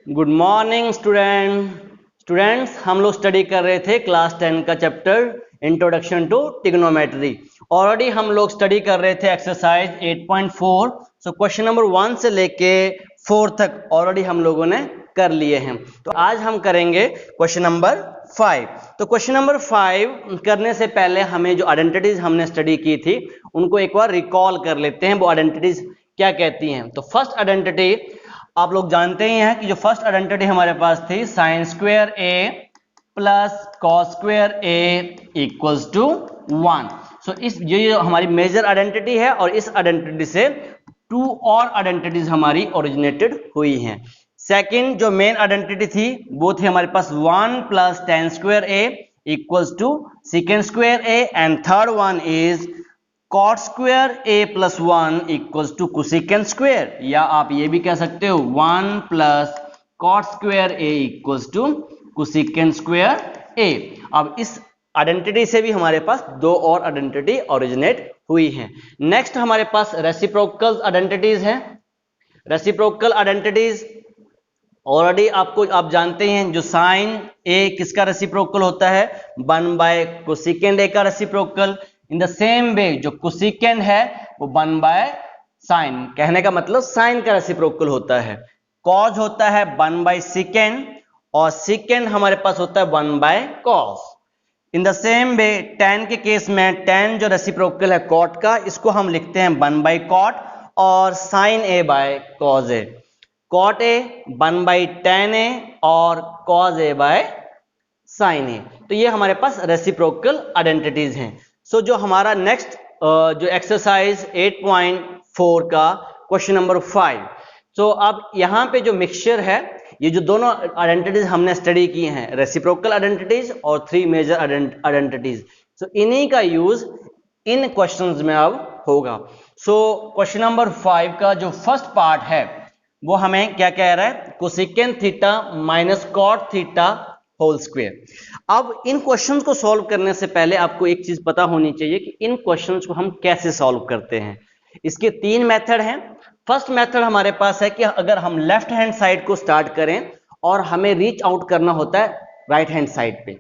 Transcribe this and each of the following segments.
Good morning students, हम लोग study कर रहे थे क्लास 10 का chapter introduction to trigonometry. Already हम लोग स्टडी कर रहे थे एक्सरसाइज 8.4। सो क्वेश्चन नंबर 1 से लेके 4 तक ऑलरेडी हम लोगों ने कर लिए हैं। तो आज हम करेंगे क्वेश्चन नंबर 5। तो क्वेश्चन नंबर 5 करने से पहले हमें जो आइडेंटिटीज हमने स्टडी की थी उनको एक बार रिकॉल कर लेते हैं। वो आइडेंटिटीज क्या कहती हैं? तो फर्स्ट आइडेंटिटी आप लोग जानते ही हैं कि जो फर्स्ट आइडेंटिटी हमारे पास थी sine square A plus cos square A equals to 1। So ये हमारी मेजर आइडेंटिटी है और इस आइडेंटिटी से 2 और आइडेंटिटीज हमारी ओरिजिनेटेड हुई हैं। सेकंड जो मेन आइडेंटिटी थी वो थी हमारे पास 1 plus ten square A equals to second square A, and third one is cot square A plus 1 equals to cosecant square, या आप ये भी कह सकते हो 1 plus cot square A equals to cosecant square a. अब इस आइडेंटिटी से भी हमारे पास 2 और आइडेंटिटी ओरिजिनेट हुई हैं। नेक्स्ट हमारे पास रेसिप्रोकल आइडेंटिटीज हैं। रेसिप्रोकल आइडेंटिटीज ऑलरेडी आप जानते हैं, जो साइन ए किसका रेसिप्रोकल होता है? 1 बाय कोसेकेंट ए का रेसिप्रोकल। इन द सेम वे जो कोसेकेंट है वो 1 बाय साइन, कहने का मतलब साइन का रेसिप्रोकल होता है। कॉज होता है 1 बाय सेकेंड और सेकेंड हमारे पास होता है 1 by cos. In the same way tan के केस में tan जो रेसिप्रोकल है कॉट का, इसको हम लिखते हैं 1 बाय कॉट और sine A by cos A. Cot A 1 by tan A और कॉज ए बाय साइन ए। तो ये हमारे पास रेसिप्रोकल आइडेंटिटीज हैं। सो जो हमारा नेक्स्ट जो एक्सरसाइज 8.4 का क्वेश्चन नंबर 5। सो अब यहाँ पे जो मिक्सचर है, ये जो दोनों आइडेंटिटीज हमने स्टडी की हैं, रेसिप्रोकल आइडेंटिटीज और 3 मेजर आइडेंटिटीज, सो इन्हीं का यूज इन क्वेश्चंस में अब होगा। सो क्वेश्चन नंबर 5 का जो फर्स्ट पार्ट है वो हमें क्या कह रहा है? Cosecant theta minus cot theta whole square. अब इन क्वेश्चंस को सॉल्व करने से पहले आपको एक चीज पता होनी चाहिए कि इन क्वेश्चंस को हम कैसे सॉल्व करते हैं। इसके 3 मेथड हैं। फर्स्ट मेथड हमारे पास है कि अगर हम लेफ्ट हैंड साइड को स्टार्ट करें और हमें रीच आउट करना होता है राइट हैंड साइड पे,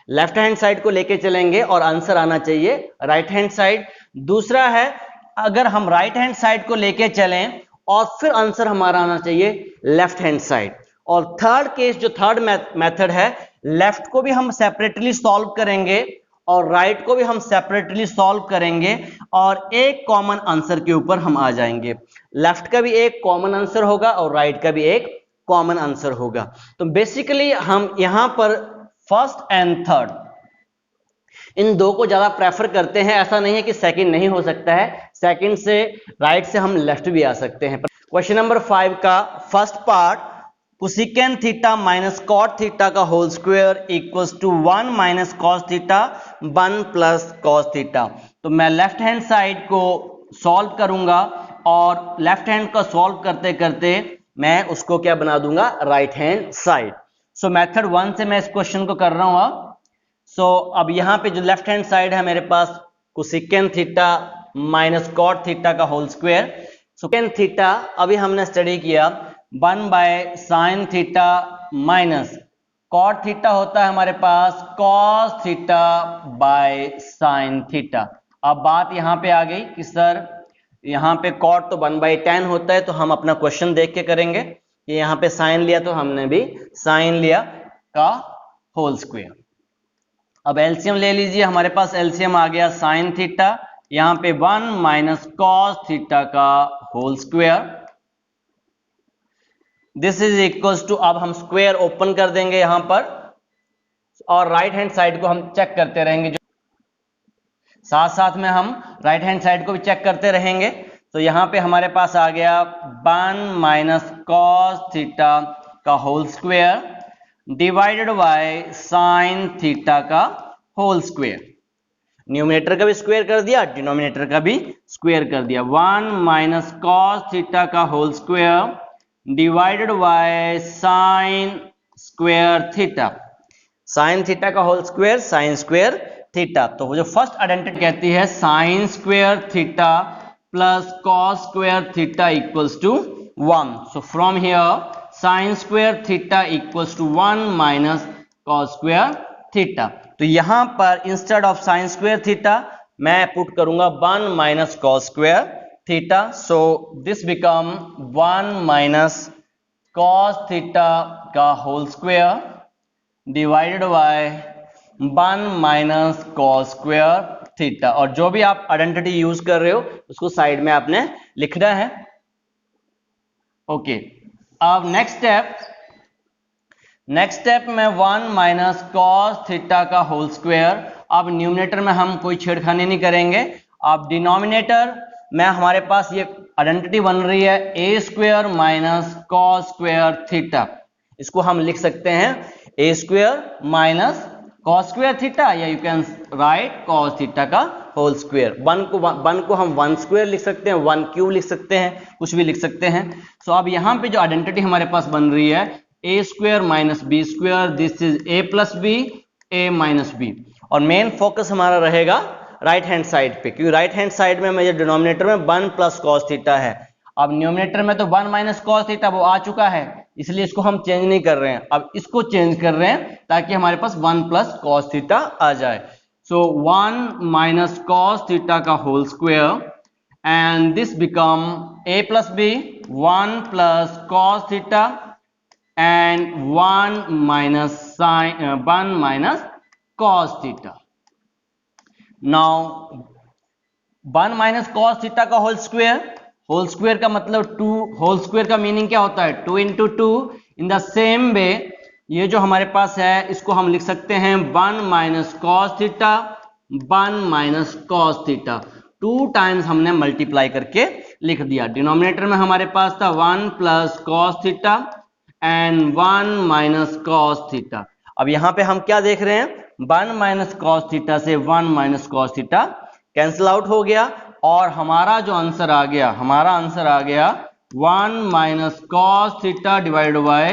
लेफ्ट हैंड साइड को लेके चलेंगे और आंसर आना चाहिए राइट हैंड साइड। दूसरा है अगर हम राइट हैंड साइड को लेके चलें और फिर आंसर हमारा आना चाहिए लेफ्ट हैंड साइड। और थर्ड केस जो थर्ड मेथड है, लेफ्ट को भी हम सेपरेटली सॉल्व करेंगे और राइट को भी हम सेपरेटली सॉल्व करेंगे और एक कॉमन आंसर के ऊपर हम आ जाएंगे। लेफ्ट का भी एक कॉमन आंसर होगा और राइट का भी एक कॉमन आंसर होगा। तो बेसिकली हम यहां पर फर्स्ट एंड थर्ड इन 2 को ज्यादा प्रेफर करते हैं। ऐसा नहीं है कि सेकंड नहीं हो सकता है, सेकंड से राइट से हम लेफ्ट भी आ सकते हैं। क्वेश्चन नंबर 5 का first part, cosecant theta minus cot theta का whole square equals to 1 minus cos theta 1 plus cos theta. तो मैं लेफ्ट हैंड साइड को सॉल्व करूंगा और लेफ्ट हैंड का सॉल्व करते करते मैं उसको क्या बना दूंगा? Right hand side. सो मेथड 1 से मैं इस क्वेश्चन को कर रहा हूं अब। सो अब यहां पे जो लेफ्ट हैंड साइड है मेरे पास cosecant theta minus cot theta का होल स्क्वायर। सेकेंड थीटा अभी हमने स्टडी किया 1 by sine theta minus cot theta होता है हमारे पास cos theta by sine theta. अब बात यहां पे आ गई कि सर यहां पे कॉट तो 1 बाई tan होता है, तो हम अपना क्वेश्चन देख के करेंगे कि यहां पे साइन लिया तो हमने भी साइन लिया का होल स्क्वायर। अब एलसीएम ले लीजिए, हमारे पास एलसीएम आ गया साइन थीटा, यहां पे 1 माइनस कॉस थीटा का whole square, this is equals to, अब हम स्क्वायर ओपन कर देंगे यहां पर और राइट हैंड साइड को हम चेक करते रहेंगे, साथ साथ में हम राइट हैंड साइड को भी चेक करते रहेंगे। तो यहां पे हमारे पास आ गया 1 माइनस कॉस थीटा का whole square divided by sine theta का होल स्क्वायर। न्यूमरेटर का भी स्क्वायर कर दिया, डिनोमिनेटर का भी स्क्वायर कर दिया। 1 माइनस कॉस थीटा का whole square divided by sine square theta, sine theta का whole square sine square theta. तो वो जो फर्स्ट आइडेंटिटी कहती है sine square theta plus cos square theta equals to 1। So from here sine square theta equals to 1 minus cos square theta. तो यहां पर instead of sine square theta मैं put करूंगा 1 minus cos square theta. So this become 1 minus cos theta का whole square divided by 1 minus cos square theta. और जो भी आप आइडेंटिटी यूज कर रहे हो उसको साइड में आपने लिखना है। ओके, अब नेक्स्ट स्टेप में 1 माइनस कॉस थीटा का होल स्क्वायर। अब न्यूमरेटर में हम कोई छेड़खानी नहीं करेंगे। अब डिनोमिनेटर में हमारे पास ये आइडेंटिटी बन रही है a square minus cos square theta. इसको हम लिख सकते हैं a square minus cos square theta, या you can write cos theta का होल स्क्वायर। 1 को हम 1 स्क्वायर लिख सकते हैं, 1 क्यूब लिख सकते हैं, कुछ भी लिख सकते हैं। सो अब यहाँ पे जो आइडेंटिटी हमारे पास बन रही है a square minus b square, this is a plus b, a minus b. और मेन फोकस हमारा रहेगा राइट हैंड साइड पे, क्योंकि राइट हैंड साइड में मेरे डिनोमिनेटर में 1 प्लस कॉस थीटा है। अब न्यूमरेटर में तो 1 माइनस कॉस थीटा वो आ चुका है, इसलिए इसको हम चेंज नहीं कर रहे हैं। अब इसको चेंज कर रहे हैं ताकि हमारे पास 1 प्लस कॉस थीटा आ जाए। सो 1 माइनस कॉस थीटा का whole square and this become a plus B, 1 plus cos theta and 1 minus cos theta. Now 1 minus cos theta का होल स्क्वायर का मतलब 2, होल स्क्वायर का मीनिंग क्या होता है 2 इंटू 2। इन द सेम वे ये जो हमारे पास है इसको हम लिख सकते हैं 1 minus cos theta, 1 minus cos theta. 2 times हमने मल्टीप्लाई करके लिख दिया। डिनोमिनेटर में हमारे पास था 1 plus cos theta and 1 minus cos theta. अब यहां पे हम क्या देख रहे हैं 1 माइनस कॉस थीटा से 1 minus cos theta cancel out हो गया और हमारा जो आंसर आ गया 1 minus cos theta divide by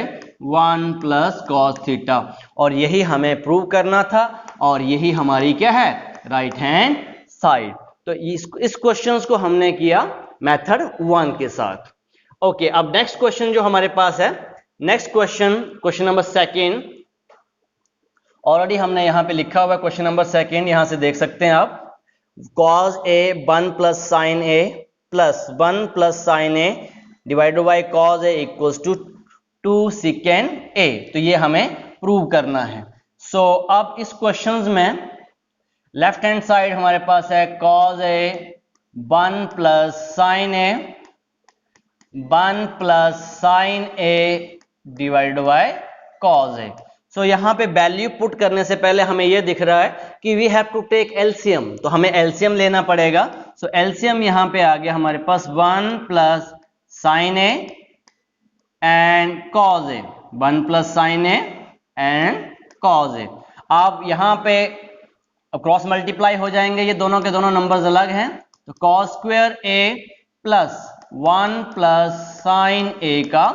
1 plus cos theta. और यही हमें प्रूव करना था और यही हमारी क्या है राइट हैंड साइड। तो इस क्वेश्चंस को हमने किया मेथड 1 के साथ। ओके, अब नेक्स्ट क्वेश्चन जो हमारे पास है, नेक्स्ट क्वेश्चन नंबर 2 ऑलरेडी हमने यहां पे लिखा हुआ है। क्वेश्चन नंबर 2 यहां से देख सकते हैं आप, cos a 1 plus sine a plus 1 plus sine a divided by cos a equals to 2 secant a। तो ये हमें प्रूव करना है। सो अब इस क्वेश्चंस में लेफ्ट हैंड साइड हमारे पास है cos a 1 plus sine a, 1 plus sine a divided by cos a। सो यहां पे वैल्यू पुट करने से पहले हमें यह दिख रहा है कि we have to take LCM, तो हमें एलसीएम लेना पड़ेगा। सो एलसीएम यहां पे आ गया हमारे पास 1 plus sine a and cos a, 1 plus sine a and cos a. अब यहां पे क्रॉस मल्टीप्लाई हो जाएंगे, ये दोनों के दोनों नंबर्स अलग हैं। तो cos square A plus 1 plus sine a का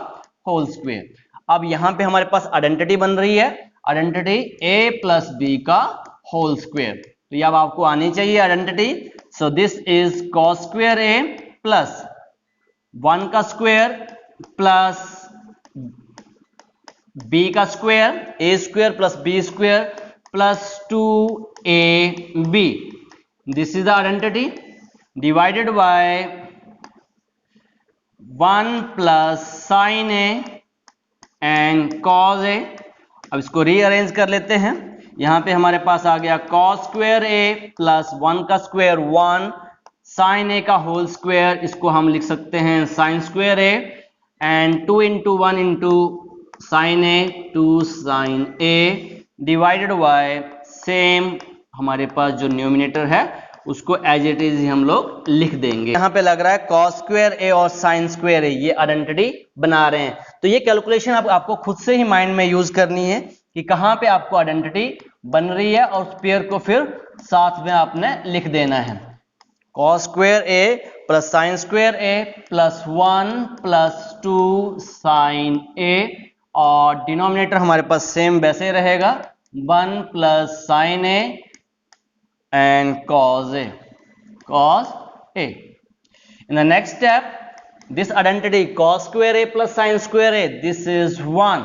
होल स्क्वायर। अब यहां पे हमारे पास आइडेंटिटी बन रही है, आइडेंटिटी a प्लस बी का होल स्क्वायर। तो ये अब आपको आनी चाहिए identity. So this is cos square a plus 1 का स्क्वायर प्लस b का square, a square plus b square plus 2ab, this is the identity divided by 1 plus sine a and cos a. अब इसको rearrange कर लेते हैं। यहां पे हमारे पास आ गया कॉस स्क्वायर ए प्लस 1 का स्क्वायर 1 साइन ए का होल स्क्वायर, इसको हम लिख सकते हैं sine square A and 2 into 1 into sine A 2 sine A divided by same हमारे पास जो न्यूमिनेटर है उसको एज इट इज हम लोग लिख देंगे। यहां पे लग रहा है cos स्क्वायर ए और sin स्क्वायर ए, ये आइडेंटिटी बना रहे हैं। तो ये कैलकुलेशन आपको खुद से ही माइंड में यूज करनी है कि कहां पे आपको आइडेंटिटी बन रही है और उस पेयर को फिर साथ में आपने लिख देना है। cos स्क्वायर ए प्लस sin स्क्वायर ए प्लस 1 प्लस 2 sin ए, और डिनोमिनेटर हमारे पास सेम वैसे रहेगा 1 plus sin A and cos a, cos a. In the next this identity cos square a plus sin square a, this is 1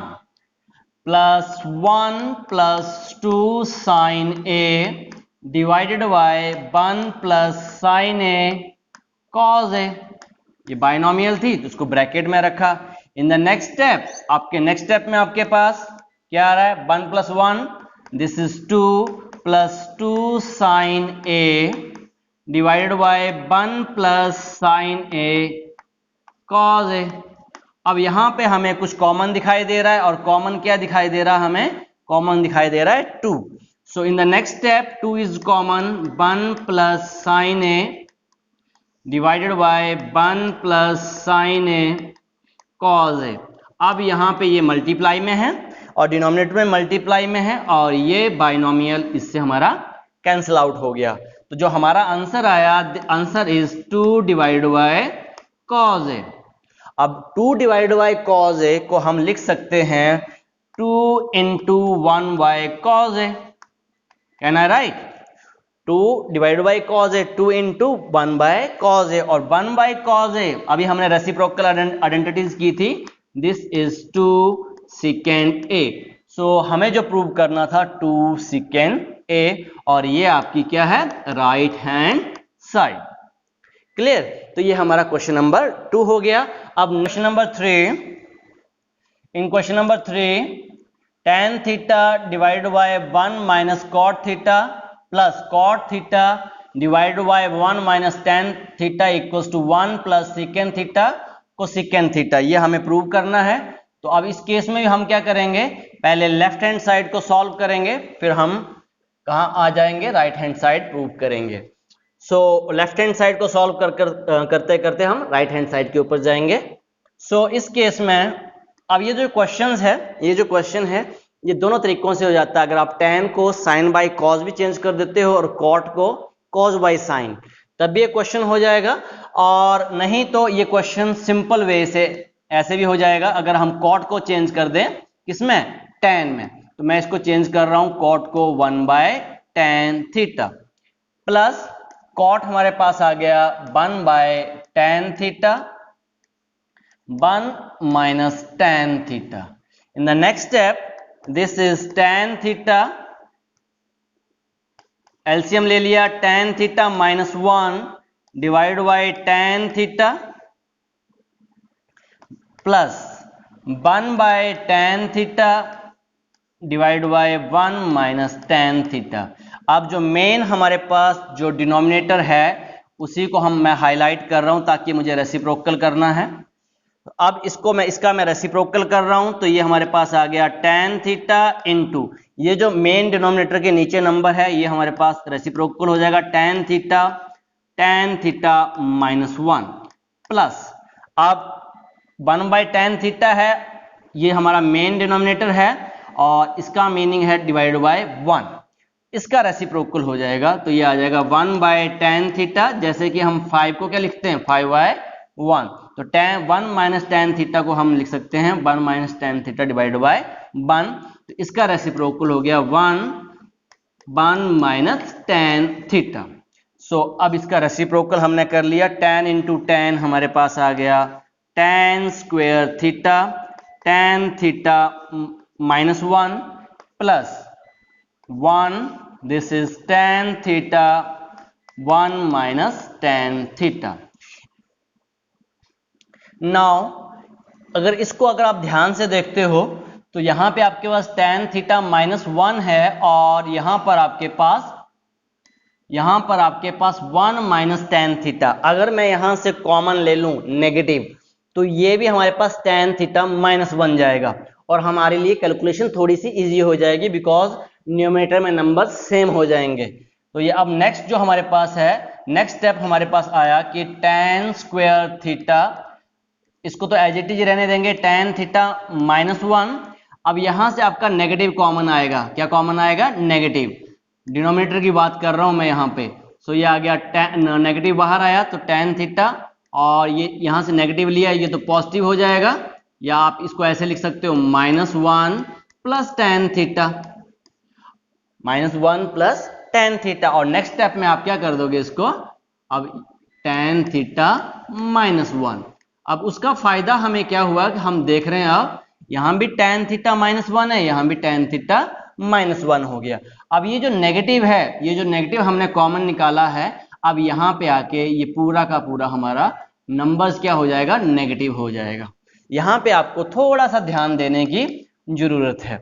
plus 1 plus 2 sin a divided by 1 plus sin a cos a। ये binomial थी तो उसको bracket में रखा। इन the next step, आपके next step में आपके पास क्या आ रहा है, 1 plus 1, this is 2 plus 2 sin a divided by 1 plus sin a cos a। अब यहां पे हमें कुछ कॉमन दिखाई दे रहा है, और कॉमन क्या दिखाई दे रहा है, हमें कॉमन दिखाई दे रहा है 2। So in the next step 2 is common, 1 plus sin a divided by 1 plus sin a cos a। अब यहां पे ये मल्टीप्लाई में है और डिनोमिनेटर में मल्टीप्लाई में है, और ये बाइनोमियल इससे हमारा कैंसिल आउट हो गया। तो जो हमारा आंसर आया, answer is 2 divided by cos a। अब 2 डिवाइड बाय cos a को हम लिख सकते हैं 2 into 1 by cos a। Can I right? 2 divide by cos a, 2 into 1 by cos a, और 1 by cos a अभी हमने रेसिप्रोकल आइडेंटिटीज की थी, दिस इज 2 secant a। सो हमें जो प्रूव करना था 2 secant a, और ये आपकी क्या है, राइट हैंड साइड। क्लियर? तो ये हमारा क्वेश्चन नंबर 2 हो गया। अब question number 3, in question number 3 tan theta divide by 1 minus cot theta plus cot theta divide by 1 minus tan theta equals to 1 plus secant theta cosecant theta, ये हमें prove करना है। तो अब इस केस में हम क्या करेंगे, पहले लेफ्ट हैंड साइड को सॉल्व करेंगे, फिर हम कहाँ आ जाएंगे, राइट हैंड साइड प्रूव करेंगे। सो लेफ्ट हैंड साइड को सॉल्व करते करते हम राइट हैंड साइड के ऊपर जाएंगे। सो इस केस में अब ये जो क्वेश्चन है, ये दोनों तरीकों से हो जाता है। अगर आप tan को sin बाई cos भी चेंज कर देते हो और cot को cos बाई sin, तब भी ये क्वेश्चन हो जाएगा। और नहीं तो ये क्वेश्चन सिंपल वे से ऐसे भी हो जाएगा, अगर हम cot को चेंज कर दें किसमें, tan में। तो मैं इसको चेंज कर रहा हूं, cot को 1 by tan theta plus cot हमारे पास आ गया 1 by tan theta 1 minus tan theta। In the next step, this is tan theta, LCM ले लिया, tan theta minus 1 divided by tan theta plus 1 by tan theta divided by 1 minus tan theta। अब जो main हमारे पास जो denominator है उसी को मैं हाईलाइट कर रहा हूं ताकि मुझे रेसिप्रोकल करना है। तो अब इसका मैं रेसिप्रोकल कर रहा हूं, तो ये हमारे पास आ गया tan थीटा इंटू ये जो मेन डिनोमिनेटर के नीचे नंबर है, ये हमारे पास रेसिप्रोकल हो जाएगा tan थीटा माइनस 1 प्लस अब 1 बाई tan थीटा है, ये हमारा मेन डिनोमिनेटर है और इसका मीनिंग है डिवाइड बाय 1, इसका रेसिप्रोकल हो जाएगा। तो ये आ जाएगा 1 बाय tan थीटा, जैसे कि हम 5 को क्या लिखते हैं, 5 बाय 1। तो 1 माइनस tan थीटा को हम लिख सकते हैं 1 minus tan theta divide by 1। तो इसका रेसिप्रोकल हो गया 1 माइनस tan थीटा। सो अब इसका रेसिप्रोकल हमने कर लिया, tan इंटू tan हमारे पास आ गया tan square theta, tan theta minus 1 plus 1, this is tan theta 1 minus tan theta. Now अगर आप ध्यान से देखते हो तो यहां पे आपके पास tan थीटा माइनस 1 है और यहां पर आपके पास 1 माइनस tan थीटा। अगर मैं यहां से कॉमन ले लूं नेगेटिव, तो ये भी हमारे पास tan थीटा माइनस 1 जाएगा और हमारे लिए कैलकुलेशन थोड़ी सी इजी हो जाएगी, बिकॉज न्यूमरेटर में नंबर सेम हो जाएंगे। तो ये अब नेक्स्ट जो हमारे पास है, नेक्स्ट स्टेप हमारे पास आया कि tan स्क्वायर थीटा, इसको तो एज इट इज रहने देंगे, tan थीटा माइनस 1। अब यहां से आपका नेगेटिव कॉमन आएगा, क्या कॉमन आएगा, नेगेटिव। डिनोमिनेटर की बात कर रहा हूं मैं यहां पे। सो ये आ गया नेगेटिव बाहर आया तो tan थीटा, और ये यहां से नेगेटिव लिया, ये तो पॉजिटिव हो जाएगा, या आप इसको ऐसे लिख सकते हो -1 plus tan theta, -1 plus tan theta. और नेक्स्ट स्टेप में आप क्या कर दोगे इसको, अब tan थीटा माइनस 1। अब उसका फायदा हमें क्या हुआ कि हम देख रहे हैं अब यहां भी tan थीटा -1 है, यहां भी tan थीटा -1 हो गया। अब ये जो नेगेटिव है, ये जो नेगेटिव हमने कॉमन निकाला है, अब यहाँ पे आके ये पूरा का पूरा हमारा नंबर्स क्या हो जाएगा, नेगेटिव हो जाएगा। यहाँ पे आपको थोड़ा सा ध्यान देने की जरूरत है।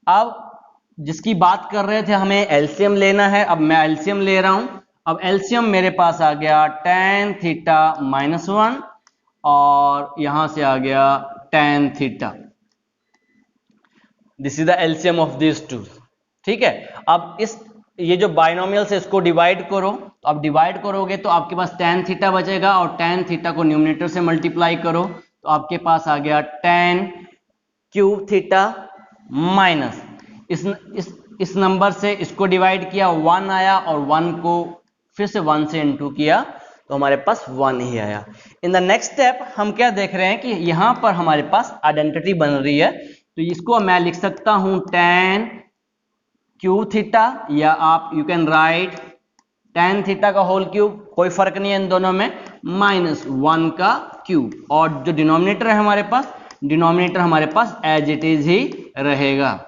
अब जिसकी बात कर रहे थे हमें एलसीएम लेना है, अब मैं एलसीएम ले रहा हूं। अब एलसीएम मेरे पास आ गया tan थीटा -1 और यहां से आ गया tan theta. This is the LCM of this two. ठीक है, अब इस ये जो बाइनोमियल से इसको डिवाइड करो, तो अब डिवाइड करोगे तो आपके पास tan थीटा बचेगा और tan थीटा को न्यूमरेटर से मल्टीप्लाई करो तो आपके पास आ गया tan क्यूब थीटा माइनस इस नंबर से इसको डिवाइड किया 1 आया और 1 को फिर से 1 से इनटू किया तो हमारे पास 1 ही आया। इन द नेक्स्ट स्टेप हम क्या देख रहे हैं कि यहां पर हमारे पास आइडेंटिटी बन रही है, तो इसको मैं लिख सकता हूं tan क्यूब थीटा या आप you can right tan theta का होल क्यूब, कोई फर्क नहीं है इन दोनों में, -1 का क्यूब, और जो डिनोमिनेटर है हमारे पास, डिनोमिनेटर हमारे पास एज इट इज ही रहेगा।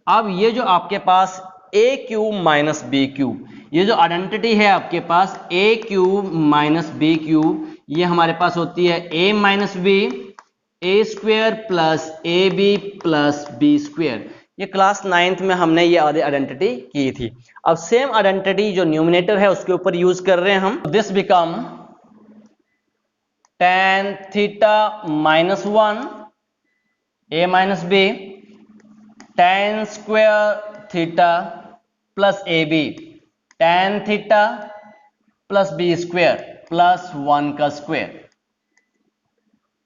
अब ये जो आपके पास a cube minus B cube, ये जो आइडेंटिटी है आपके पास a cube minus B cube, ये हमारे पास होती है a minus B A square plus A B plus B square. ये क्लास 9th में हमने ये आइडेंटिटी की थी। अब सेम आइडेंटिटी जो न्यूमरेटर है उसके ऊपर यूज कर रहे हैं हम। This become tan theta -1 a minus B tan square theta plus A B tan theta plus B square plus 1 का स्क्वेयर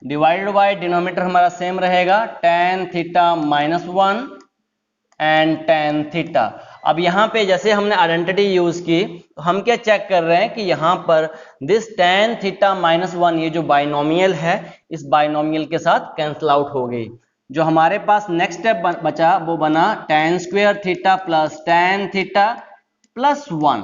डिवाइडेड बाय डिनोमिनेटर हमारा सेम रहेगा tan theta -1 and tan theta. अब यहाँ पे जैसे हमने आइडेंटिटी यूज की तो हम क्या चेक कर रहे हैं कि यहाँ पर दिस tan थीटा -1 ये जो बाइनोमियल है इस बाइनोमियल के साथ कैंसिल आउट हो गई। जो हमारे पास नेक्स्ट स्टेप बचा वो बना tan square theta plus tan theta plus 1।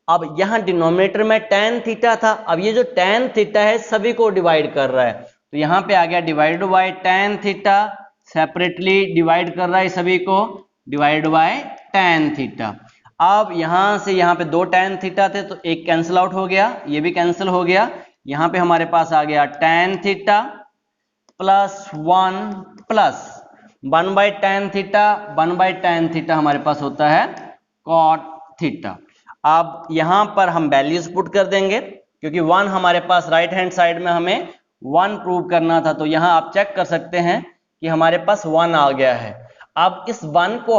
अब यहाँ डिनोमिनेटर में tan थीटा था, अब ये जो tan थीटा है सभी को डिवाइड कर रहा है, तो यहाँ पे आ गया divide by tan theta, separately divide कर रहा है सभी को, डिवाइड बाय tan थीटा। अब यहाँ से यहाँ पे 2 tan थीटा थे तो एक कैंसिल आउट हो गया, ये भी कैंसिल हो गया। यहाँ पे हमारे पास आ गया tan theta plus 1 plus 1 by tan theta, 1 by tan theta हमारे पास होता है cot थीटा। अब यहाँ पर हम वैल्यूज पुट कर देंगे क्योंकि 1 हमारे पास राइट हैंड साइड में हमें 1 प्रूव करना था, तो यहाँ आप चेक कर सकते हैं कि हमारे पास 1 आ गया है। अब इस 1 को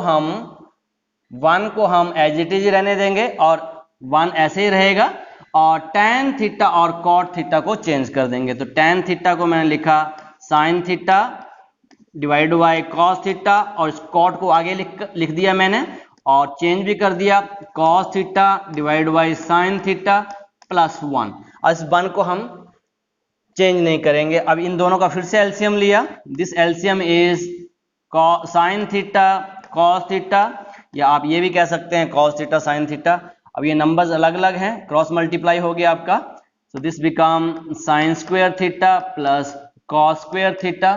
हम एज इट इज रहने देंगे और 1 ऐसे ही रहेगा और tan थीटा और cot थीटा को चेंज कर देंगे। तो tan थीटा को मैंने लिखा sin theta divide bye cos theta और इस cot को आगे लिख दिया मैंने और चेंज भी कर दिया cos theta divide bye sin theta plus 1। इस 1 को हम चेंज नहीं करेंगे। अब इन दोनों का फिर से एलसीएम लिया, this LCM is sin theta cos theta, या आप ये भी कह सकते हैं cos थीटा sin थीटा। अब ये नंबर्स अलग अलग हैं, क्रॉस मल्टीप्लाई हो गया आपका, so this become sin square theta plus cos square theta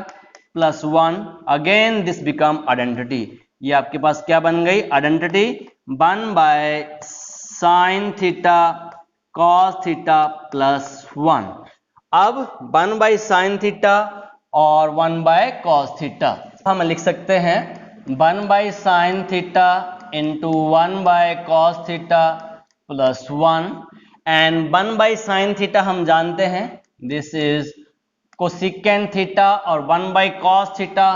plus 1। Again this become identity, ये आपके पास क्या बन गई identity, 1 by sin theta cos theta plus 1। अब 1 बाई sin थीटा और 1 बाय cos थीटा हम लिख सकते हैं 1 by sin theta into 1 by cos theta plus 1 and 1 by sin theta हम जानते हैं दिस इज कोसेकेंट थीटा और 1 by cos theta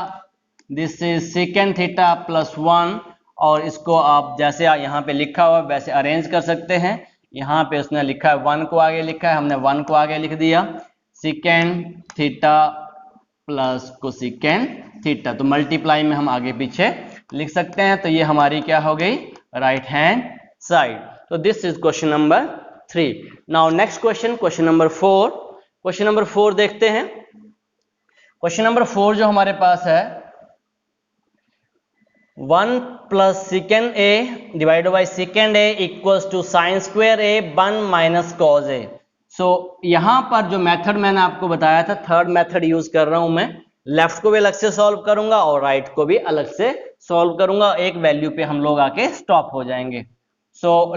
this is secant theta plus 1। और इसको आप जैसे यहाँ पे लिखा हुआ वैसे अरेंज कर सकते हैं। यहाँ पे उसने लिखा है 1 को आगे लिखा है, हमने 1 को आगे लिख दिया second theta plus cosecant theta, तो मल्टीप्लाई में हम आगे पीछे लिख सकते हैं। तो ये हमारी क्या हो गई राइट हैंड साइड। तो this is question number 3। Now next question, question number 4। Question number 4 देखते हैं। क्वेश्चन नंबर 4 जो हमारे पास है 1 plus second a divided by second a equals to sine square a 1 minus cos a. यहाँ पर जो मेथड मैंने आपको बताया था, थर्ड मेथड यूज कर रहा हूं मैं। लेफ्ट को भी अलग से सॉल्व करूंगा और राइट को भी अलग से सॉल्व करूंगा, एक वैल्यू पे हम लोग आके स्टॉप हो जाएंगे।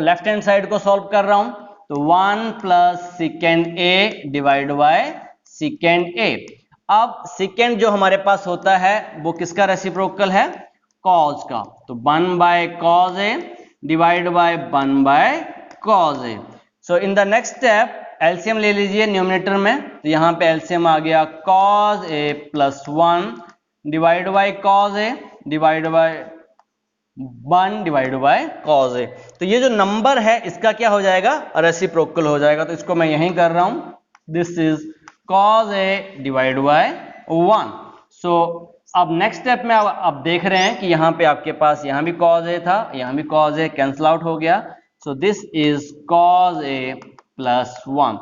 लेफ्ट हैंड साइड को सॉल्व कर रहा हूं, तो 1 plus second a divide by second a. अब सेकेंड जो हमारे पास होता है वो किसका रेसिप्रोकल है? कॉज का। तो 1 by cos A divide by 1 by cos A. So in the next step LCM ले लीजिए न्यूमरेटर में, तो यहाँ पे एलसीएम आ गया cos a plus 1 divide by cos A divide by 1 divide by cos a. तो ये जो नंबर है इसका क्या हो जाएगा? रेसिप्रोकल हो जाएगा। तो इसको मैं यहीं कर रहा हूं, this is cause A divide by 1। सो अब नेक्स्ट स्टेप में आप देख रहे हैं कि यहाँ पे आपके पास यहाँ भी कॉज ए था, यहाँ भी कॉज ए, कैंसल आउट हो गया। सो this is cause a plus 1।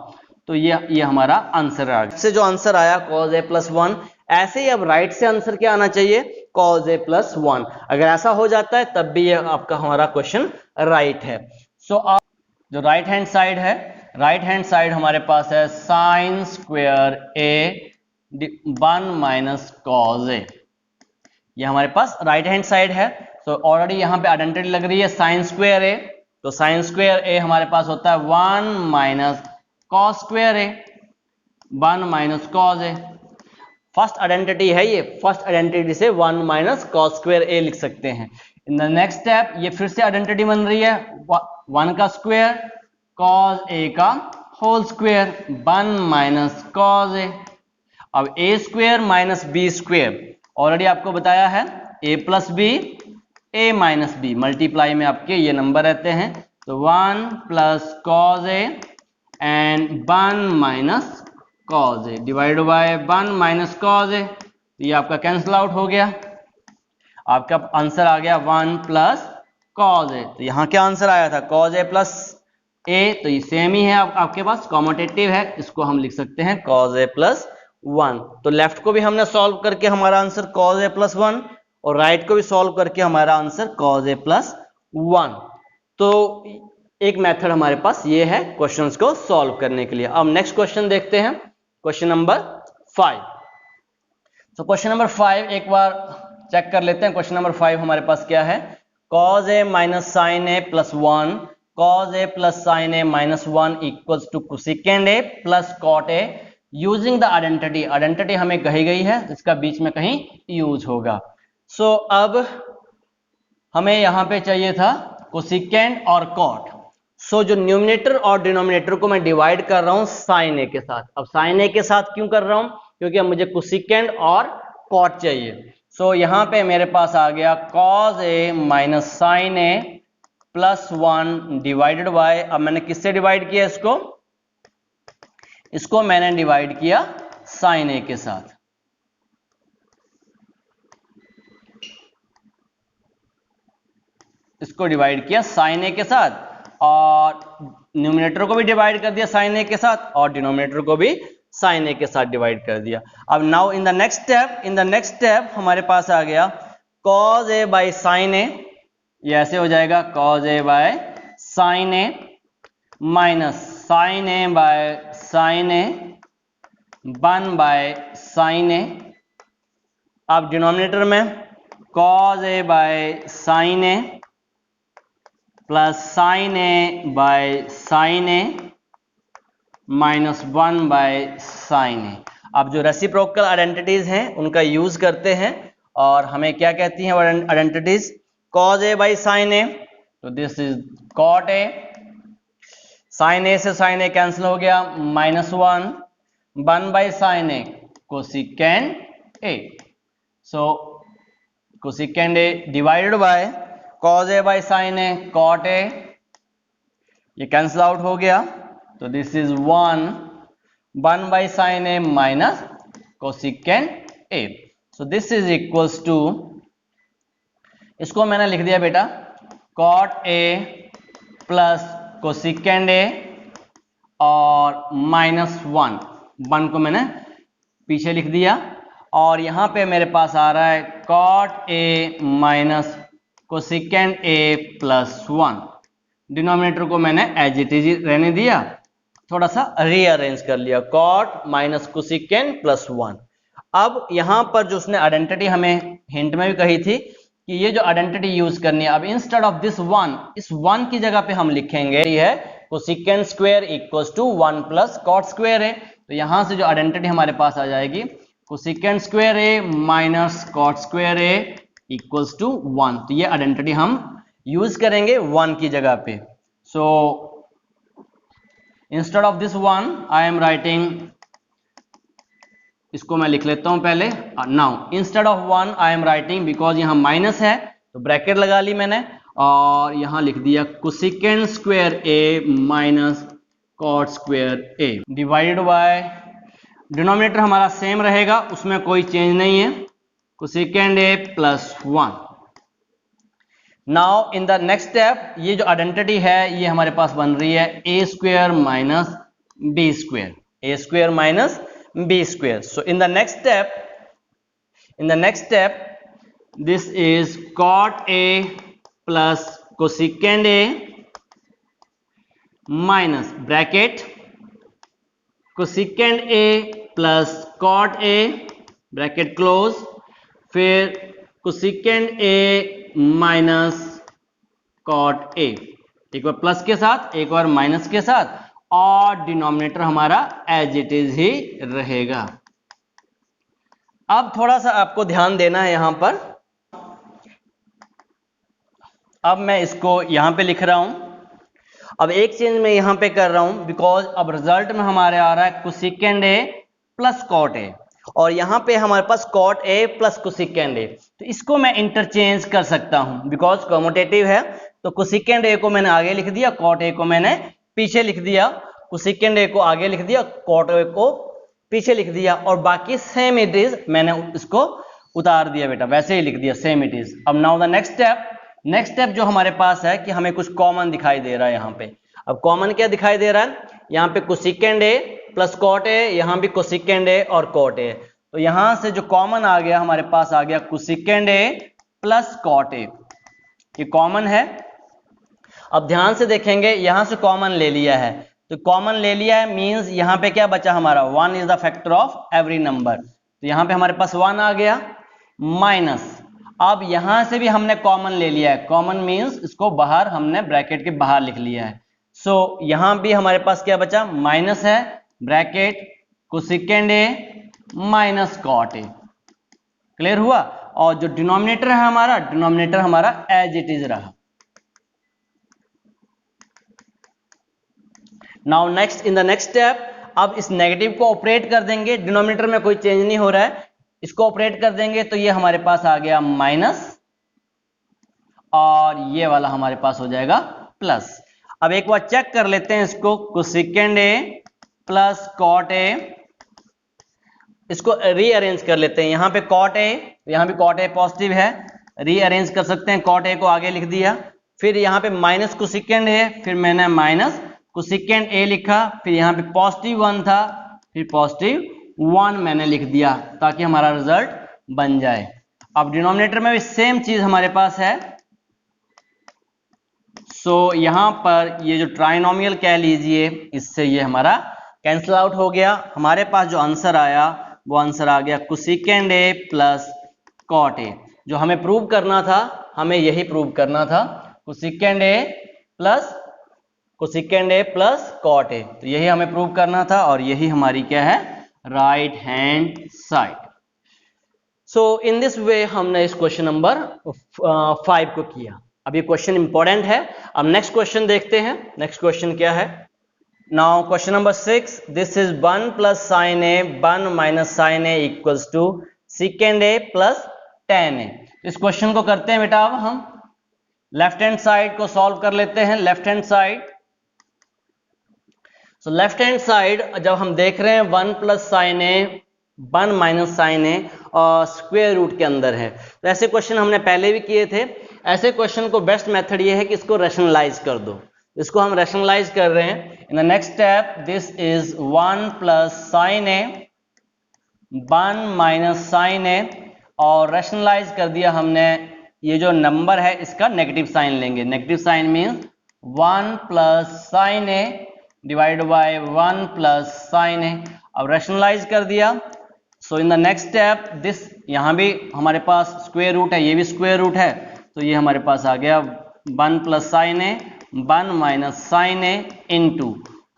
तो ये हमारा आंसर आ गया। से जो आंसर आया कॉज ए प्लस 1, ऐसे ही अब राइट से आंसर क्या आना चाहिए? Cause a plus 1। अगर ऐसा हो जाता है तब भी ये आपका हमारा क्वेश्चन राइट है। सो अब जो राइट हैंड साइड है, राइट हैंड साइड हमारे पास है sine square a 1 minus cos ए। ये हमारे पास राइट हैंड साइड है। सो ऑलरेडी यहाँ पे आइडेंटिटी लग रही है साइन स्क्वायर ए, तो साइन स्क्वायर ए हमारे पास होता है 1 minus cos square a, 1 minus cos A. First identity है ये, फर्स्ट आइडेंटिटी से 1 माइनस कॉस स्क्वायर ए लिख सकते हैं। इन द नेक्स्ट स्टेप ये फिर से आइडेंटिटी बन रही है 1 का स्क्वायर कॉस ए का whole square 1 minus cos a. अब a square minus b square already आपको बताया है, a plus b a minus b, multiply में आपके ये नंबर रहते हैं। तो 1 plus cos a and 1 minus cos a divide by 1 minus cos a. ये आपका कैंसिल आउट हो गया, आपका आंसर आ गया 1 प्लस कॉस ए। तो यहाँ क्या आंसर आया था? कॉस ए प्लस ए। तो ये सेम ही है, आपके पास कॉमोटेटिव है, इसको हम लिख सकते हैं कॉस ए प्लस 1। तो लेफ्ट को भी हमने सॉल्व करके हमारा आंसर कॉस ए प्लस 1 और राइट को भी सॉल्व करके हमारा आंसर कॉस ए प्लस 1। तो एक मेथड हमारे पास ये है क्वेश्चंस को सॉल्व करने के लिए। अब नेक्स्ट क्वेश्चन देखते हैं, क्वेश्चन नंबर 5। तो क्वेश्चन नंबर 5 एक बार चेक कर लेते हैं। क्वेश्चन नंबर 5 हमारे पास क्या है? Cos A minus sine A plus 1 cos A plus sine A minus 1 equals to cosecant A plus cot A using the identity. Identity हमें कही गई है, इसका बीच में कहीं यूज होगा। सो अब हमें यहां पे चाहिए था कोसेकेंड और कॉट। सो जो न्यूमिनेटर और डिनोमिनेटर को मैं डिवाइड कर रहा हूं साइन ए के साथ। अब साइन ए के साथ क्यों कर रहा हूं? क्योंकि अब मुझे कोसेकेंड और कॉट चाहिए। सो यहां पे मेरे पास आ गया cos A minus sine A plus 1 divided by, अब मैंने किससे डिवाइड किया इसको? इसको मैंने डिवाइड किया साइन ए के साथ। इसको डिवाइड किया साइन ए के साथ और न्यूमिनेटर को भी डिवाइड कर दिया साइन ए के साथ और डिनोमिनेटर को भी साइन ए के साथ डिवाइड कर दिया। अब now in the next step हमारे पास आ गया cos a by sine a. ये ऐसे हो जाएगा cos a by sine A minus sine A by sine A 1 by sine a. अब डिनोमिनेटर में cos a by sine A plus sine A by sine A minus 1 by sine a. अब जो reciprocal identities हैं उनका use करते हैं और हमें क्या कहती हैं identities? Cos a by sine ए, तो this is cot a, sine a से साइन ए कैंसिल हो गया minus 1 by sine a cosecant a. So cosecant a divided by cos a by sine a cot ए, ये cancel out हो गया। तो this is 1 by sine A minus cosecant a. So this is equals to, इसको मैंने लिख दिया बेटा cot ए plus cosecant ए और माइनस 1 को मैंने पीछे लिख दिया और यहां पे मेरे पास आ रहा है cot A minus cosecant A plus 1। Denominator को मैंने एज इट इज रहने दिया थोड़ा सा रीअरेंज कर लिया, कॉट माइनस कोसिकेंड प्लस 1। अब यहां पर जो उसने आइडेंटिटी हमें हिंट में भी कही थी कि ये जो आइडेंटिटी यूज करनी है, अब इंस्टेड ऑफ दिस 1, इस 1 की जगह पे हम लिखेंगे ये है cosecant square equals to 1 plus cot square है। तो यहां से जो आइडेंटिटी हमारे पास आ जाएगी cosecant square A minus cot square A equals to 1। तो ये आइडेंटिटी हम यूज करेंगे 1 की जगह पे। सो instead of this 1 I am writing, इसको मैं लिख लेता हूं पहले। Now instead of 1 I am writing, because यहां माइनस है तो ब्रैकेट लगा ली मैंने और यहां लिख दिया cosecant square A minus cot square A divided by, denominator हमारा सेम रहेगा, उसमें कोई चेंज नहीं है, cosecant A plus 1। Now in the next step ये जो आइडेंटिटी है ये हमारे पास बन रही है a square minus b square, a square minus b square. So in the next step this is cot a plus cosecant a minus bracket cosecant a plus cot a bracket close, फिर cosecant a minus cot a, एक बार plus के साथ एक बार minus के साथ, और denominator हमारा as it is ही रहेगा। अब थोड़ा सा आपको ध्यान देना है यहां पर, अब मैं इसको यहां पे लिख रहा हूं। अब एक चेंज मैं यहां पे कर रहा हूं बिकॉज अब रिजल्ट में हमारे आ रहा है cosecant A plus cot A, और यहां पे हमारे पास cot A plus cosecant A, तो इसको मैं इंटरचेंज कर सकता हूं बिकॉज कम्यूटेटिव है। तो कोसिकेंड ए को मैंने आगे लिख दिया, कॉट ए को मैंने पीछे लिख दिया, कोसिकेंड ए को आगे लिख दिया, कॉट ए को पीछे लिख दिया, और बाकी सेम इट इज मैंने इसको उतार दिया बेटा, वैसे ही लिख दिया सेम इट इज। अब नाउ द नेक्स्ट स्टेप जो हमारे पास है कि हमें कुछ कॉमन दिखाई दे रहा है यहाँ पे। अब कॉमन क्या दिखाई दे रहा है, यहाँ पे cosecant A plus cot A, यहाँ भी कोसिकेंड ए और कॉट ए, तो यहां से जो कॉमन आ गया हमारे पास आ गया कोसिकेंड ए प्लस कॉट ए, ये कॉमन है। अब ध्यान से देखेंगे यहां से कॉमन ले लिया है, तो कॉमन ले लिया है मींस यहां पे क्या बचा हमारा 1 is the factor of every number, तो यहां पे हमारे पास 1 आ गया माइनस, अब यहां से भी हमने कॉमन ले लिया है, कॉमन मींस इसको बाहर हमने ब्रैकेट के बाहर लिख लिया है। सो यहां भी हमारे पास क्या बचा माइनस है, bracket cosecant A minus cot A, clear हुआ। और जो डिनोमिनेटर है हमारा, डिनोमिनेटर हमारा एज इट इज रहा। Now next in the next step, अब इस नेगेटिव को ऑपरेट कर देंगे, डिनोमिनेटर में कोई चेंज नहीं हो रहा है, इसको ऑपरेट कर देंगे तो ये हमारे पास आ गया माइनस और ये वाला हमारे पास हो जाएगा प्लस। अब एक बार चेक कर लेते हैं इसको, cosecant A plus cot A, इसको रीअरेंज कर लेते हैं, यहां पे कॉट ए, यहां भी कॉट ए पॉजिटिव है, रीअरेंज कर सकते हैं, कॉट ए को आगे लिख दिया, फिर यहां पे माइनस कोसिकेंड है, फिर मैंने माइनस कोसिकेंड ए लिखा, फिर यहाँ पे पॉजिटिव 1 था, फिर पॉजिटिव 1 मैंने लिख दिया ताकि हमारा रिजल्ट बन जाए। अब डिनोमिनेटर में भी सेम चीज हमारे पास है, सो यहां पर ये जो ट्राइनोमियल कह लीजिए, इससे ये हमारा कैंसिल आउट हो गया, हमारे पास जो आंसर आया वो आंसर आ गया cosecant A plus cot A. जो हमें प्रूव करना था, हमें यही प्रूव करना था, cosecant A plus cot A, तो यही हमें प्रूव करना था और यही हमारी क्या है right hand side. So in this way हमने इस क्वेश्चन नंबर 5 को किया। अब ये क्वेश्चन इंपॉर्टेंट है। अब नेक्स्ट क्वेश्चन देखते हैं, नेक्स्ट क्वेश्चन क्या है। Now question number 6, this is 1 plus sine A 1 minus sine A equals to secant A plus tan A. इस क्वेश्चन को करते हैं बेटा, अब हम लेफ्ट हैंड साइड को सॉल्व कर लेते हैं। Left hand side, so left hand side जब हम देख रहे हैं 1 प्लस साइन ए 1 माइनस साइन ए और स्क्वायर रूट के अंदर है, तो ऐसे क्वेश्चन हमने पहले भी किए थे। ऐसे क्वेश्चन को बेस्ट मेथड ये है कि इसको रैशनलाइज कर दो, इसको हम रैशनलाइज कर रहे हैं। In the next step, this is 1 plus sine A 1 minus sine ए, और रैशनलाइज कर दिया हमने, ये जो नंबर है इसका नेगेटिव साइन लेंगे, negative sign means 1 plus sine a divide by 1 plus sine a. अब रैशनलाइज कर दिया। So in the next step this, यहाँ भी हमारे पास स्क्वायर रूट है, ये भी स्क्वायर रूट है, तो ये हमारे पास आ गया 1 plus sine A, 1 minus sine a into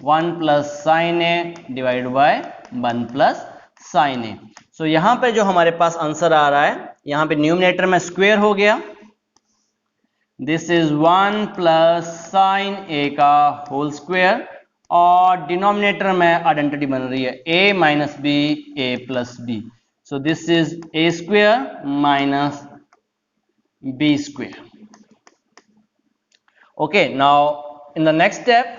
1 plus sine a divide by 1 plus sine a. So यहाँ पे जो हमारे पास आंसर आ रहा है, यहाँ पे न्यूमरेटर में स्क्वायर हो गया, this is 1 plus sine a का होल स्क्वायर, और डिनोमिनेटर में आइडेंटिटी बन रही है a minus b a plus b. So this is a square minus b square. Okay, now in the next step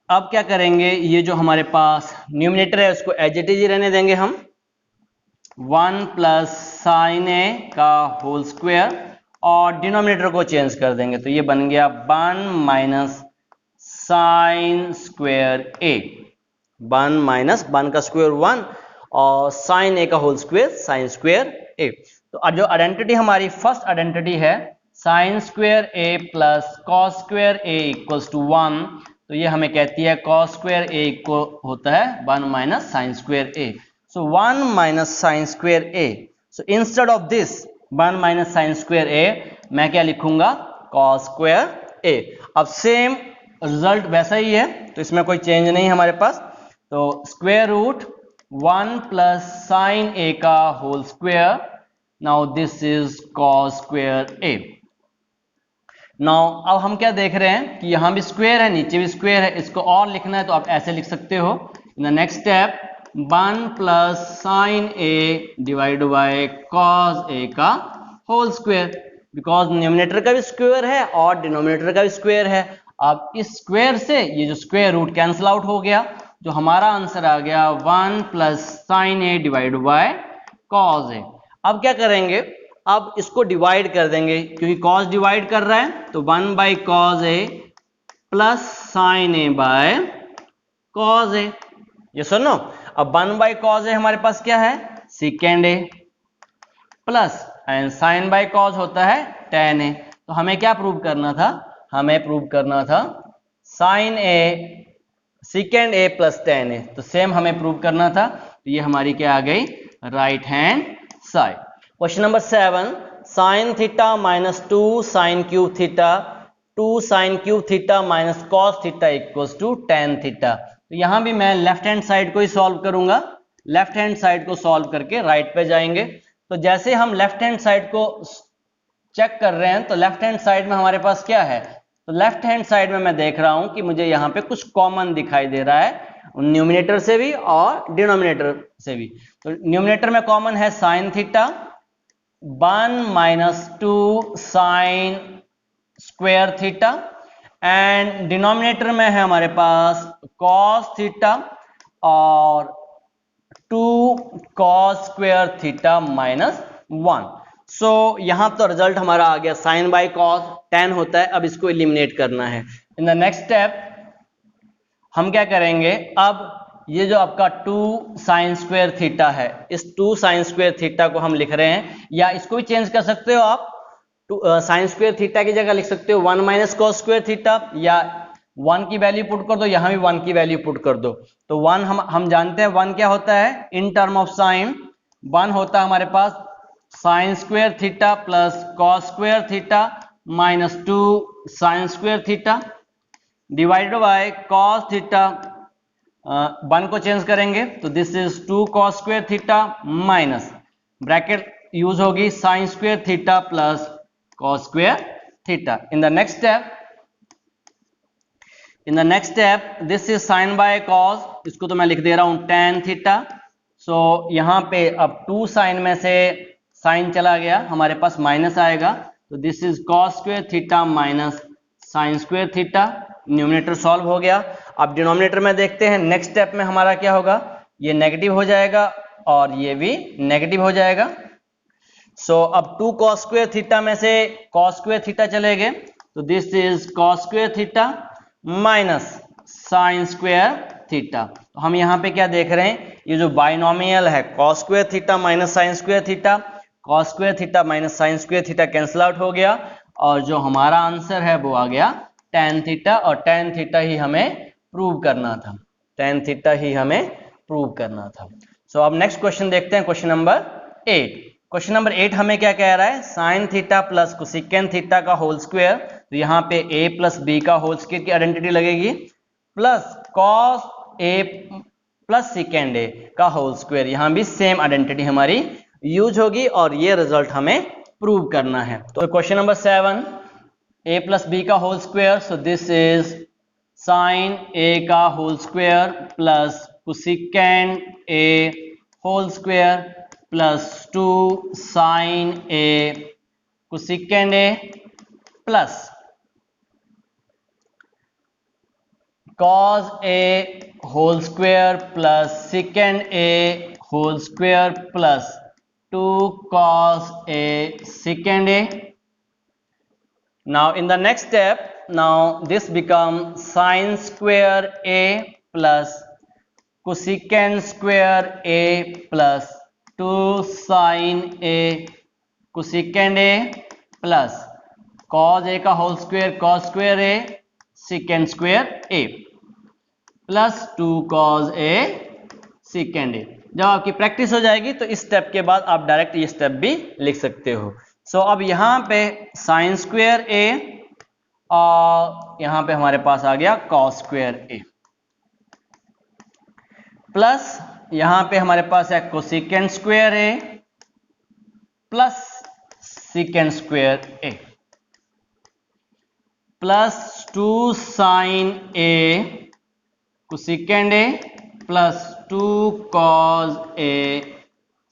अब क्या करेंगे, ये जो हमारे पास न्यूमरेटर है उसको एज इट इज ही रहने देंगे हम, 1 प्लस साइन ए का होल स्क्वायर, और डिनोमिनेटर को चेंज कर देंगे, तो ये बन गया 1 minus sine square a. 1 minus 1 का स्क्वायर 1 और साइन ए का whole square sine square a. तो जो आइडेंटिटी हमारी फर्स्ट आइडेंटिटी है sine square A plus cos square A equals to 1, तो ये हमें कहती है कॉस स्क्वायर ए को होता है 1 minus sine square a. So 1 minus sine square a, so instead of this 1 minus sine square a मैं क्या लिखूंगा, कॉस स्क्वायर ए। अब सेम रिजल्ट वैसा ही है, तो इसमें कोई चेंज नहीं है हमारे पास, तो square root 1 plus sine a का whole square, now this is cos square a. Now अब हम क्या देख रहे हैं कि यहां भी स्क्वायर है, नीचे भी स्क्वायर है, इसको और लिखना है तो आप ऐसे लिख सकते हो, in the next step 1 plus sine a divide by cos a का होल स्क्वायर, बिकॉज न्यूमरेटर का भी स्क्वायर है और डिनोमिनेटर का भी स्क्वायर है। अब इस स्क्वायर से ये जो स्क्वायर रूट कैंसिल आउट हो गया, जो हमारा आंसर आ गया 1 plus sine a divide by cos a. अब क्या करेंगे, अब इसको डिवाइड कर देंगे, क्योंकि कॉस डिवाइड कर रहा है, तो 1 by cos A plus sine A by cos a. ये सुनो, अब 1 बाई कॉस ए हमारे पास क्या है, secant A, plus and sine by cos होता है tan ए। तो हमें क्या प्रूव करना था, हमें प्रूव करना था साइन ए सेकेंड ए प्लस tan ए, तो सेम हमें प्रूव करना था, तो ये हमारी क्या आ गई, right hand side. Question number 7, sine theta minus 2 sine cube theta 2 sine cube theta minus cos theta equals to tan theta. तो यहां भी मैं लेफ्ट हैंड साइड को ही सॉल्व करूंगा, लेफ्ट हैंड साइड को सॉल्व करके राइट पे जाएंगे। तो जैसे हम लेफ्ट हैंड साइड को चेक कर रहे हैं, तो लेफ्ट हैंड साइड में हमारे पास क्या है, तो लेफ्ट हैंड साइड में मैं देख रहा हूं कि मुझे यहाँ पे कुछ कॉमन दिखाई दे रहा है, न्यूमरेटर से भी और डिनोमिनेटर से भी। तो न्यूमरेटर में कॉमन है sine theta, 1 minus 2 sine square theta, and denominator में है हमारे पास कॉस थीटा और 2 कॉस स्क्वायर थीटा माइनस 1। सो यहां तो रिजल्ट हमारा आ गया साइन बाय कॉस tan होता है, अब इसको एलिमिनेट करना है। इन द नेक्स्ट स्टेप हम क्या करेंगे, अब ये जो आपका 2 साइन स्क्वायर थीटा है, इस 2 साइन स्क्वायर थीटा को हम लिख रहे हैं, या इसको भी चेंज कर सकते हो आप, साइन स्क्वायर थीटा की जगह लिख सकते हो 1 माइनस कॉस स्क्वायर थीटा, या 1 की वैल्यू पुट कर दो, यहां भी 1 की वैल्यू पुट कर दो। तो 1 हम जानते हैं 1 क्या होता है इन टर्म ऑफ साइन, 1 होता है हमारे पास sine square theta plus cos square theta minus 2 sine square theta divided by cos theta, 1 को चेंज करेंगे तो this is 2 cos square theta minus bracket use होगी sine square theta plus cos square theta. In the next step this is sine by cos, इसको तो मैं लिख दे रहा हूं tan थीटा। सो यहां पे अब 2 साइन में से साइन चला गया, हमारे पास माइनस आएगा, तो this is cos square theta minus sine square theta. Numerator solve हो गया। अब डिनोमिनेटर में देखते हैं नेक्स्ट स्टेप में हमारा क्या होगा, ये नेगेटिव हो जाएगा और ये भी नेगेटिव हो जाएगा। सो अब 2 कॉस स्क्वायर थीटा में से कॉस स्क्वायर थीटा चले गए, तो this is cos square theta minus sine square theta. तो हम यहाँ पे क्या देख रहे हैं, ये जो बाइनोमियल है cos square theta minus sine square theta, cos square theta minus sine square theta cancel out हो गया, और जो हमारा आंसर है वो आ गया tan थीटा, और tan थीटा ही हमें प्रूव करना था, tan थीटा ही हमें प्रूव करना था। सो अब नेक्स्ट क्वेश्चन देखते हैं, क्वेश्चन नंबर 8। क्वेश्चन नंबर 8 हमें क्या कह रहा है, sine theta plus cosecant theta का होल स्क्वायर, तो यहाँ पे a प्लस बी का होल स्क्वायर की आइडेंटिटी लगेगी, plus cos a plus second a का होल स्क्वायर, यहाँ भी सेम आइडेंटिटी हमारी यूज होगी और ये रिजल्ट हमें प्रूव करना है। तो question number 7, a plus b का whole square, so this is sine a का whole square plus cosecant a whole square plus 2 sine a cosecant a plus cos a whole square plus second a whole square plus 2 cos a secant a. Now in the next step, now this becomes sin square a plus cosecant square a plus 2 sin a cosecant a plus cos a का whole square cos square a secant square a plus 2 cos a secant a। जब आपकी practice हो जाएगी तो इस step के बाद आप डायरेक्ट ये स्टेप भी लिख सकते हो। सो अब यहाँ पे साइन स्क्वायर a और यहाँ पे हमारे पास आ गया cos स्क्वायर a, प्लस यहाँ पे हमारे पास है cosecant square a plus secant square a plus 2 sine a cosecant a plus 2 cos a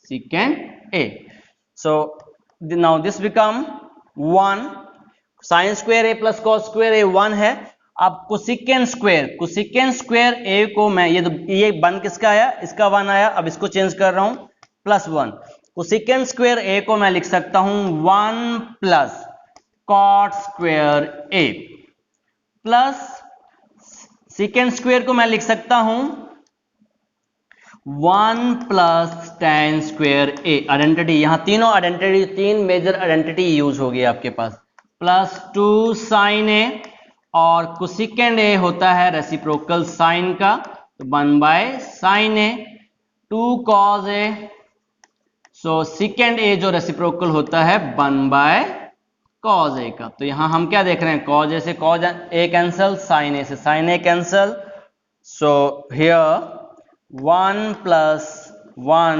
secant a. So now this become 1, sign square a plus cos square a 1 है। अब cosecant square a को मैं ये 1 किसका आया, इसका 1 आया, अब इसको चेंज कर रहा हूं प्लस 1। कोसेकेंट स्क्वायर a को मैं लिख सकता हूं 1 plus cot square a plus secant square को मैं लिख सकता हूं 1 plus tan square a। Identity यहां तीनों आइडेंटिटी, 3 मेजर आइडेंटिटी यूज होगी आपके पास, प्लस 2 साइन a और कोसेकेंट a होता है रेसिप्रोकल साइन का, तो 1 by sine a, 2 cos a, so secant a जो रेसिप्रोकल होता है 1 बाय cos a का। तो यहां हम क्या देख रहे हैं, cos a से cos a cancel, sin a से sin a cancel, so here 1 plus 1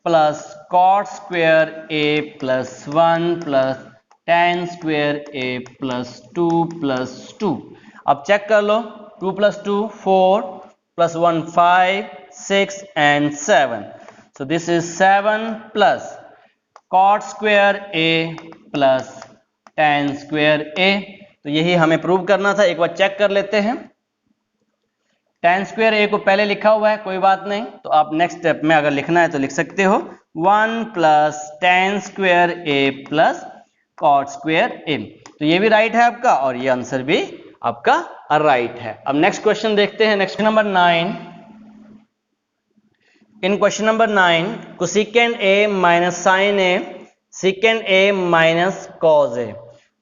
plus cot square a plus 1 plus tan square a plus 2 plus 2। अब चेक कर लो, 2 plus 2 4 plus 1 5 6 and 7, so this is 7 plus cot square a plus tan square a। तो यही हमें prove करना था, एक बार check कर लेते हैं। tan स्क्वायर a को पहले लिखा हुआ है, कोई बात नहीं, तो आप नेक्स्ट स्टेप में अगर लिखना है तो लिख सकते हो 1 plus tan square a plus cot square a। तो ये भी राइट है आपका और ये आंसर भी आपका राइट है। अब नेक्स्ट क्वेश्चन देखते हैं, next number 9। In question number 9, cosecant a minus sine a secant a minus cos a।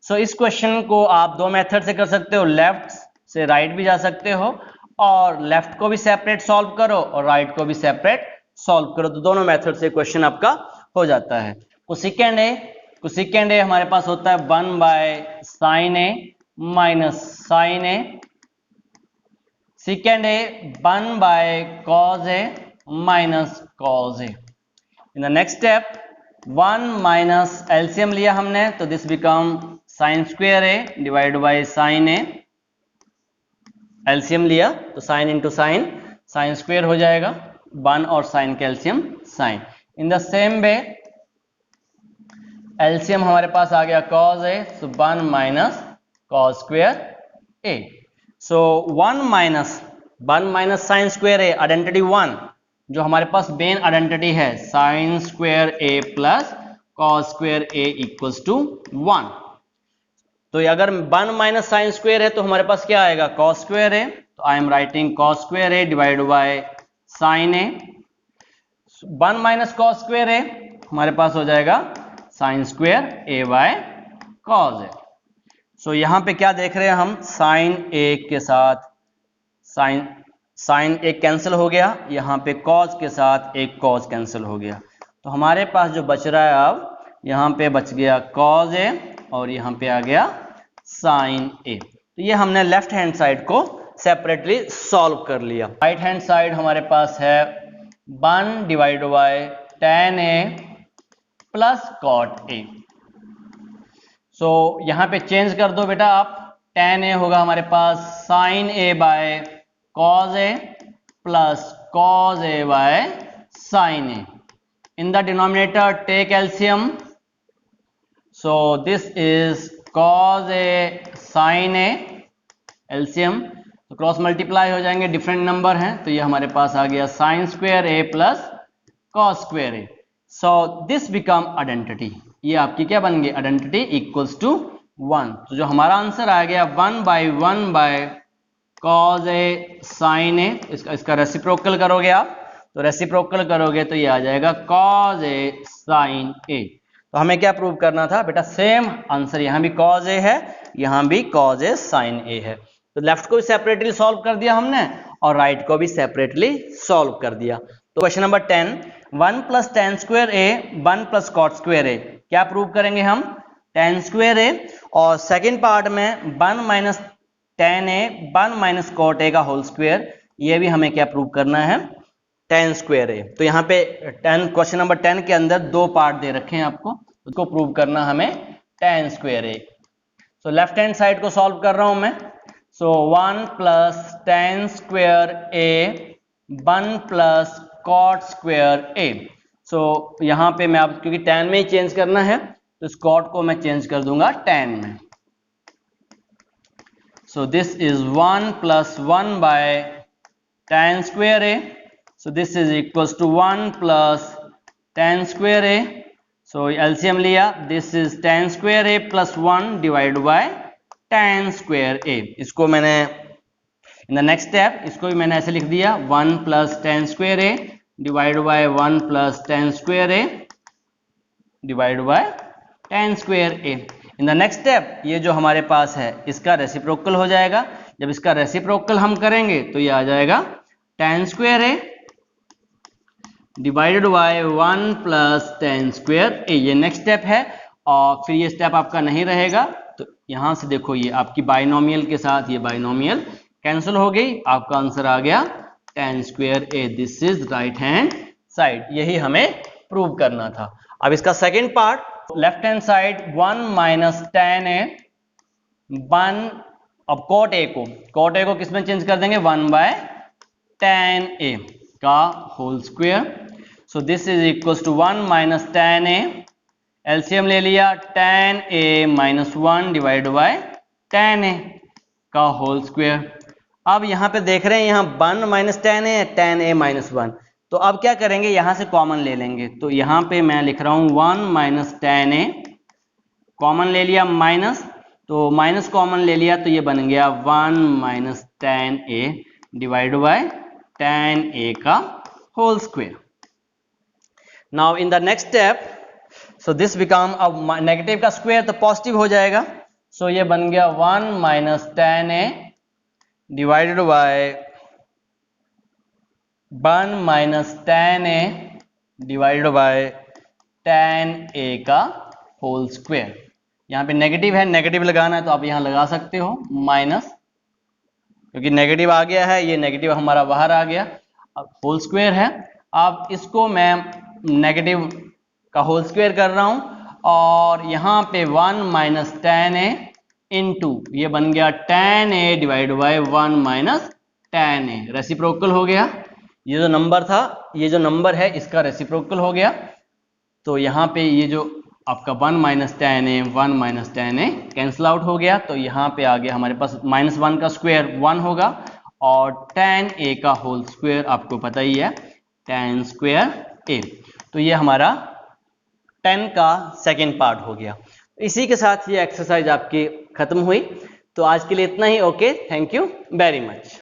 So इस क्वेश्चन को आप 2 मेथड से कर सकते हो, लेफ्ट से राइट भी जा सकते हो, और लेफ्ट को भी सेपरेट सॉल्व करो और राइट को भी सेपरेट सॉल्व करो, तो दोनों मेथड से क्वेश्चन आपका हो जाता है। कोसेकेंट a हमारे पास होता है 1 by sine a minus sine a, secant a 1 by cos a minus cos a। In the next step 1 minus LCM लिया हमने, तो this become sine square a divide by sine a, LCM लिया तो sine into sine, sine square हो जाएगा 1 और sine का LCM sine. In the same way LCM हमारे पास आ गया cos a, so 1 minus cos square a, so 1 minus sine square a, identity 1 जो हमारे पास मेन आइडेंटिटी है, sine square a plus cos square a equals to 1। तो अगर 1 माइनस साइन स्क्वायर है तो हमारे पास क्या आएगा, cos स्क्वायर a, तो I am writing cos square a divide by sine a। 1 minus cos square a हमारे पास हो जाएगा sine square a by cos a। So यहाँ पे क्या देख रहे हैं हम, साइन ए के साथ साइन एक कैंसिल हो गया, यहाँ पे कॉज के साथ एक कॉज कैंसिल हो गया, तो हमारे पास जो बच रहा है अब यहाँ पे बच गया कॉज ए और यहाँ पे आ गया साइन ए। तो ये हमने लेफ्ट हैंड साइड को सेपरेटली सॉल्व कर लिया। राइट हैंड साइड हमारे पास है 1 divide by tan a plus cot a। So यहाँ पे चेंज कर दो बेटा आप, tan a होगा हमारे पास sin a by cos a plus cos a by sin a। In the denominator take LCM, so this is cos a sin a, LCM तो क्रॉस मल्टीप्लाई हो जाएंगे, डिफरेंट नंबर हैं, तो ये हमारे पास आ गया sign square a plus cos square a। So this become identity, ये आपकी क्या बन गई, आइडेंटिटी इक्वल्स टू 1। तो जो हमारा आंसर आ गया 1 by cos a sine a, इसका रेसिप्रोकल करोगे आप, तो रेसिप्रोकल करोगे तो ये आ जाएगा cos a sin a। तो हमें क्या प्रूव करना था बेटा, सेम आंसर, यहाँ भी cos a है, यहाँ भी cos a sin a है। तो लेफ्ट को भी सेपरेटली सॉल्व कर दिया हमने और राइट को भी सेपरेटली सॉल्व कर दिया। तो question number 10, 1 plus tan square a 1 plus cot square a, क्या प्रूव करेंगे हम, tan स्क्वायर a, और सेकेंड पार्ट में 1 minus tan a 1 minus cot a का होल स्क्वायर, ये भी हमें क्या प्रूव करना है, tan स्क्वायर a। तो यहाँ पे 10 क्वेश्चन नंबर 10 के अंदर दो पार्ट दे रखे हैं आपको, उसको प्रूव करना हमें tan square a। So left hand side को सॉल्व कर रहा हूं मैं। सो 1 plus tan square a 1 plus cot square a। So यहाँ पे मैं आप, क्योंकि tan में ही चेंज करना है तो इस cot को मैं चेंज कर दूंगा tan में। So this is 1 plus 1 by tan square a। So this is equals to 1 plus tan square a. So LCM लिया, this is tan square a plus 1 divided by tan square a। इसको मैंने in the next step इसको भी मैंने ऐसे लिख दिया 1 plus tan square a divided by 1 plus tan square a divided by tan square a। in the next step ये जो हमारे पास है इसका रेसिप्रोकल हो जाएगा, जब इसका रेसिप्रोकल हम करेंगे तो ये आ जाएगा tan square a divided by 1 plus tan square a। ये नेक्स्ट स्टेप है और फिर ये स्टेप आपका नहीं रहेगा, तो यहां से देखो ये आपकी बाइनोमियल के साथ ये बाइनोमियल कैंसिल हो गई, आपका आंसर आ गया tan square a। This is right hand side, यही हमें प्रूव करना था। अब इसका second part, left hand side 1 minus tan a 1, अब cot a को किस में चेंज कर देंगे, 1 बाय tan a का whole square. So this is equals to 1 minus tan a, LCM ले लिया tan a minus 1 divide by tan a का होल स्क्वायर। अब यहाँ पे देख रहे हैं यहाँ 1 माइनस tan a माइनस 1, तो अब क्या करेंगे, यहाँ से कॉमन ले लेंगे, तो यहाँ पे मैं लिख रहा हूँ 1 माइनस tan a, कॉमन ले लिया माइनस, तो माइनस कॉमन ले लिया तो ये बन गया 1 minus tan a divide by tan a का whole square. Now in the next step, so this become, अब नेगेटिव का स्क्वायर तो पॉजिटिव हो जाएगा, सो ये बन गया 1 minus tan a divided by 1 minus tan a divided by tan a का होल स्क्वायर। यहाँ पे नेगेटिव है, नेगेटिव लगाना है तो आप यहाँ लगा सकते हो माइनस, क्योंकि नेगेटिव आ गया है, ये नेगेटिव हमारा बाहर आ गया, अब होल स्क्वायर है। अब इसको मैं नेगेटिव का होल स्क्वायर कर रहा हूं और यहाँ पे 1 माइनस tan a इंटू ये बन गया tan a divide by 1 minus tan a, reciprocal हो गया। ये जो नंबर था, ये जो नंबर है इसका रेसिप्रोकल हो गया, तो यहाँ पे ये जो आपका 1 minus tan a 1 minus tan a cancel out हो गया, तो यहाँ पे आ गया हमारे पास माइनस 1 का स्क्वायर 1 होगा और tan a का होल स्क्वायर आपको पता ही है tan स्क्वायर a। तो ये हमारा 10 का सेकेंड पार्ट हो गया। इसी के साथ ये एक्सरसाइज आपकी खत्म हुई। तो आज के लिए इतना ही। Okay, thank you very much.